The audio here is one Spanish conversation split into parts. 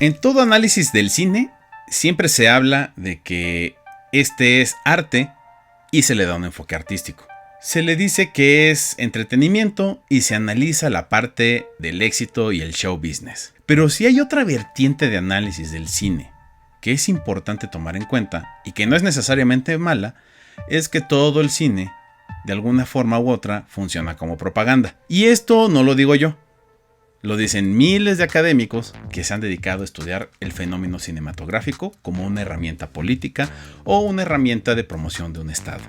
En todo análisis del cine, siempre se habla de que este es arte y se le da un enfoque artístico. Se le dice que es entretenimiento y se analiza la parte del éxito y el show business. Pero si hay otra vertiente de análisis del cine que es importante tomar en cuenta y que no es necesariamente mala, es que todo el cine, de alguna forma u otra, funciona como propaganda. Y esto no lo digo yo. Lo dicen miles de académicos que se han dedicado a estudiar el fenómeno cinematográfico como una herramienta política o una herramienta de promoción de un estado.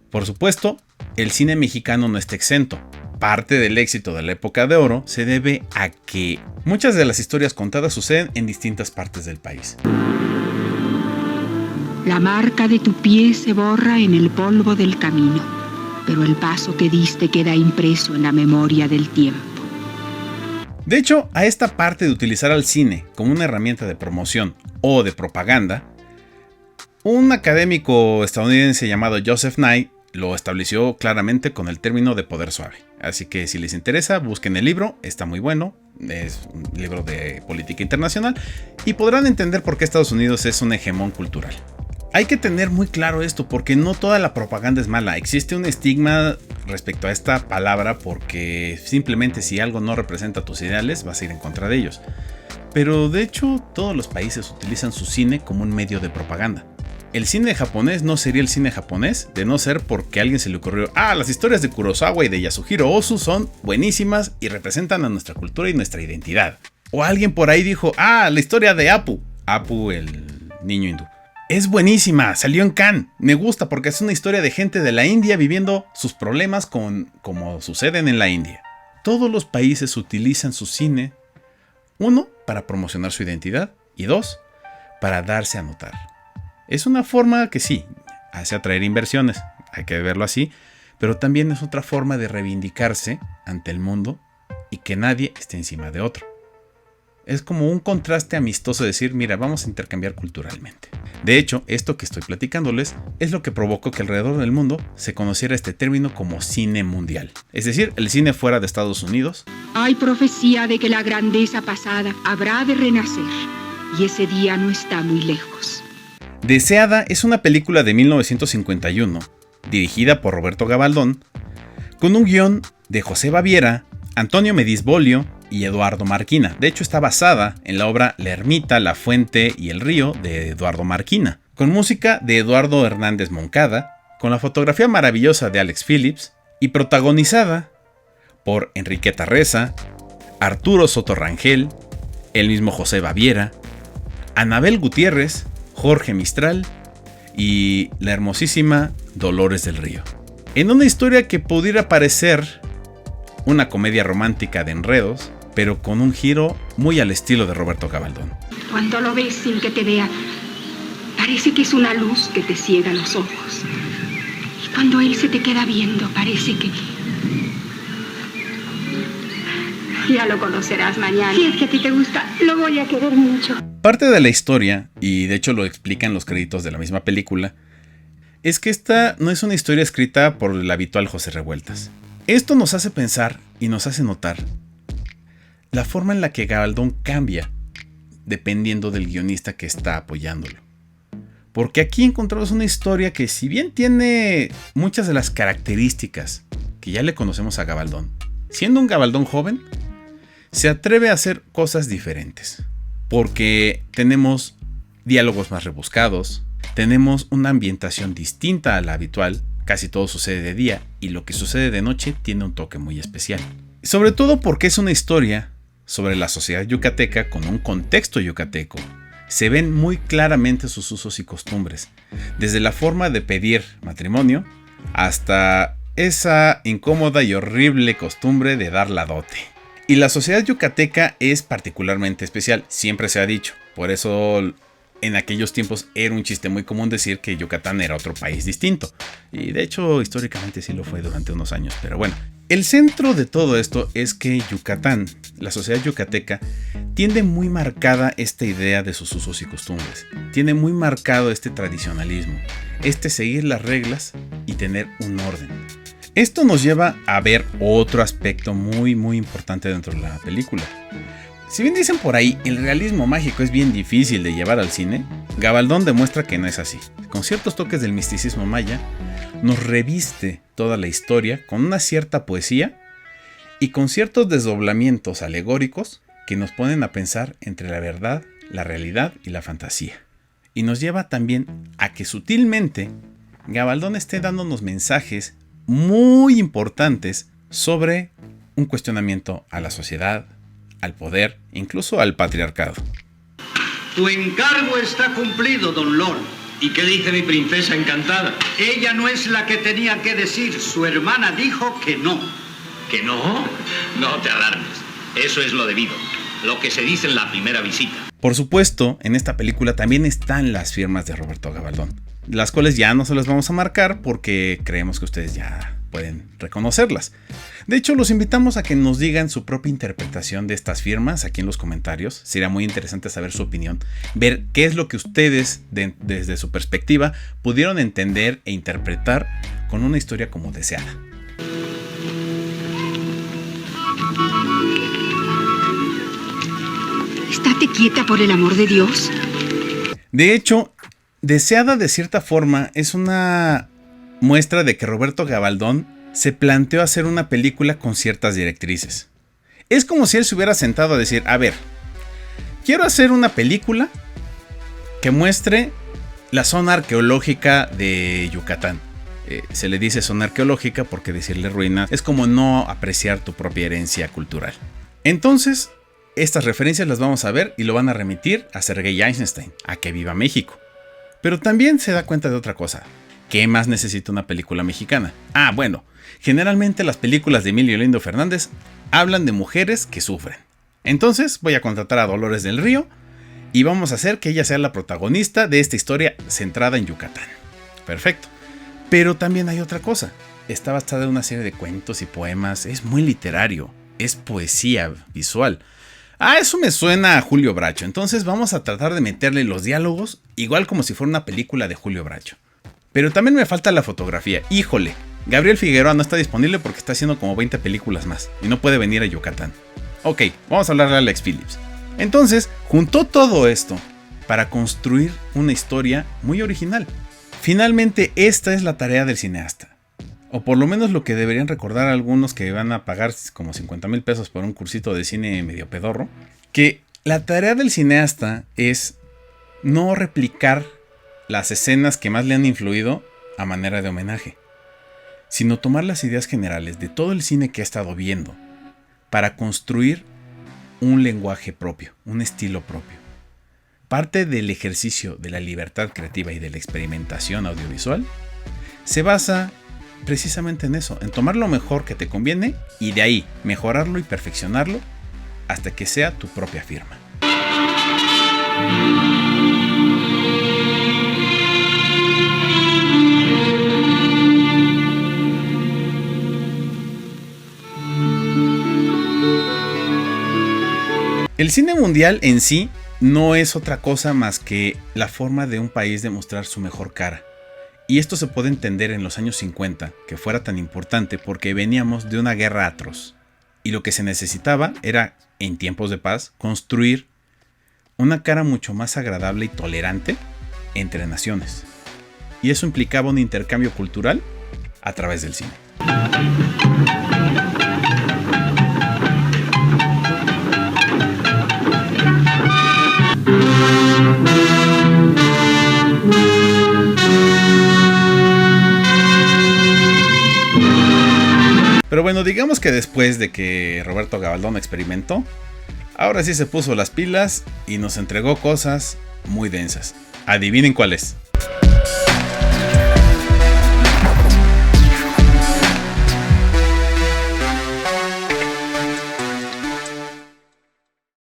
Por supuesto, el cine mexicano no está exento. Parte del éxito de la época de oro se debe a que muchas de las historias contadas suceden en distintas partes del país. La marca de tu pie se borra en el polvo del camino, pero el paso que diste queda impreso en la memoria del tiempo. De hecho, a esta parte de utilizar al cine como una herramienta de promoción o de propaganda, un académico estadounidense llamado Joseph Nye lo estableció claramente con el término de poder suave. Así que si les interesa, busquen el libro, está muy bueno, es un libro de política internacional y podrán entender por qué Estados Unidos es un hegemón cultural. Hay que tener muy claro esto porque no toda la propaganda es mala. Existe un estigma respecto a esta palabra porque simplemente si algo no representa tus ideales vas a ir en contra de ellos. Pero de hecho todos los países utilizan su cine como un medio de propaganda. El cine japonés no sería el cine japonés de no ser porque a alguien se le ocurrió las historias de Kurosawa y de Yasuhiro Ozu son buenísimas y representan a nuestra cultura y nuestra identidad. O alguien por ahí dijo, la historia de Apu el niño hindú. Es buenísima, salió en Cannes, me gusta porque es una historia de gente de la India viviendo sus problemas como suceden en la India. Todos los países utilizan su cine, 1, para promocionar su identidad y 2, para darse a notar. Es una forma que sí, hace atraer inversiones, hay que verlo así, pero también es otra forma de reivindicarse ante el mundo y que nadie esté encima de otro. Es como un contraste amistoso decir, mira, vamos a intercambiar culturalmente. De hecho, esto que estoy platicándoles es lo que provocó que alrededor del mundo se conociera este término como cine mundial. Es decir, el cine fuera de Estados Unidos. Hay profecía de que la grandeza pasada habrá de renacer, y ese día no está muy lejos. Deseada es una película de 1951, dirigida por Roberto Gabaldón, con un guión de José Baviera, Antonio Medisbolio y Eduardo Marquina. De hecho, está basada en la obra La ermita, la fuente y el río de Eduardo Marquina, con música de Eduardo Hernández Moncada, con la fotografía maravillosa de Alex Phillips y protagonizada por Enriqueta Reza, Arturo Soto Rangel, el mismo José Baviera, Anabel Gutiérrez, Jorge Mistral y la hermosísima Dolores del Río. En una historia que pudiera parecer una comedia romántica de enredos, pero con un giro muy al estilo de Roberto Gabaldón. Cuando lo ves sin que te vea, parece que es una luz que te ciega los ojos. Y cuando él se te queda viendo, parece que... Ya lo conocerás mañana. Si es que a ti te gusta, lo voy a querer mucho. Parte de la historia, y de hecho lo explican los créditos de la misma película, es que esta no es una historia escrita por el habitual José Revueltas. Esto nos hace pensar y nos hace notar la forma en la que Gabaldón cambia dependiendo del guionista que está apoyándolo. Porque aquí encontramos una historia que, si bien tiene muchas de las características que ya le conocemos a Gabaldón, siendo un Gabaldón joven, se atreve a hacer cosas diferentes. Porque tenemos diálogos más rebuscados, tenemos una ambientación distinta a la habitual, casi todo sucede de día y lo que sucede de noche tiene un toque muy especial. Sobre todo porque es una historia sobre la sociedad yucateca con un contexto yucateco. Se ven muy claramente sus usos y costumbres, desde la forma de pedir matrimonio hasta esa incómoda y horrible costumbre de dar la dote. Y la sociedad yucateca es particularmente especial, siempre se ha dicho. Por eso en aquellos tiempos era un chiste muy común decir que Yucatán era otro país distinto. Y de hecho históricamente sí lo fue durante unos años, pero bueno. El centro de todo esto es que Yucatán, la sociedad yucateca, tiene muy marcada esta idea de sus usos y costumbres. Tiene muy marcado este tradicionalismo, este seguir las reglas y tener un orden. Esto nos lleva a ver otro aspecto muy importante dentro de la película. Si bien dicen por ahí, el realismo mágico es bien difícil de llevar al cine, Gabaldón demuestra que no es así. Con ciertos toques del misticismo maya, nos reviste toda la historia con una cierta poesía y con ciertos desdoblamientos alegóricos que nos ponen a pensar entre la verdad, la realidad y la fantasía. Y nos lleva también a que sutilmente Gabaldón esté dándonos mensajes muy importantes sobre un cuestionamiento a la sociedad, al poder, incluso al patriarcado. Tu encargo está cumplido, don Lord. ¿Y qué dice mi princesa encantada? Ella no es la que tenía que decir. Su hermana dijo que no. ¿Que no? No te alarmes. Eso es lo debido. Lo que se dice en la primera visita. Por supuesto, en esta película también están las firmas de Roberto Gabaldón, las cuales ya no se las vamos a marcar porque creemos que ustedes ya pueden reconocerlas. De hecho, los invitamos a que nos digan su propia interpretación de estas firmas aquí en los comentarios. Sería muy interesante saber su opinión, ver qué es lo que ustedes, desde su perspectiva, pudieron entender e interpretar con una historia como Deseada. Estate quieta, por el amor de Dios. De hecho, Deseada de cierta forma es una muestra de que Roberto Gabaldón se planteó hacer una película con ciertas directrices. Es como si él se hubiera sentado a decir, a ver, quiero hacer una película que muestre la zona arqueológica de Yucatán. Se le dice zona arqueológica porque decirle ruina es como no apreciar tu propia herencia cultural. Entonces, estas referencias las vamos a ver y lo van a remitir a Sergei Eisenstein, a que viva México. Pero también se da cuenta de otra cosa. ¿Qué más necesita una película mexicana? Ah, bueno, generalmente las películas de Emilio Lindo Fernández hablan de mujeres que sufren. Entonces voy a contratar a Dolores del Río y vamos a hacer que ella sea la protagonista de esta historia centrada en Yucatán. Perfecto. Pero también hay otra cosa. Está basada en una serie de cuentos y poemas. Es muy literario. Es poesía visual. Ah, eso me suena a Julio Bracho. Entonces vamos a tratar de meterle los diálogos igual como si fuera una película de Julio Bracho. Pero también me falta la fotografía. Híjole, Gabriel Figueroa no está disponible porque está haciendo como 20 películas más y no puede venir a Yucatán. Ok, vamos a hablarle a Alex Phillips. Entonces, juntó todo esto para construir una historia muy original. Finalmente, esta es la tarea del cineasta. O por lo menos lo que deberían recordar algunos que van a pagar como 50,000 pesos por un cursito de cine medio pedorro. Que la tarea del cineasta es no replicar las escenas que más le han influido a manera de homenaje, sino tomar las ideas generales de todo el cine que ha estado viendo para construir un lenguaje propio, un estilo propio. Parte del ejercicio de la libertad creativa y de la experimentación audiovisual se basa precisamente en eso, en tomar lo mejor que te conviene y de ahí mejorarlo y perfeccionarlo hasta que sea tu propia firma. El cine mundial en sí no es otra cosa más que la forma de un país de mostrar su mejor cara. Y esto se puede entender en los años 50, que fuera tan importante porque veníamos de una guerra atroz. Y lo que se necesitaba era, en tiempos de paz, construir una cara mucho más agradable y tolerante entre naciones. Y eso implicaba un intercambio cultural a través del cine. Pero bueno, digamos que después de que Roberto Gabaldón experimentó, ahora sí se puso las pilas y nos entregó cosas muy densas. Adivinen cuál es.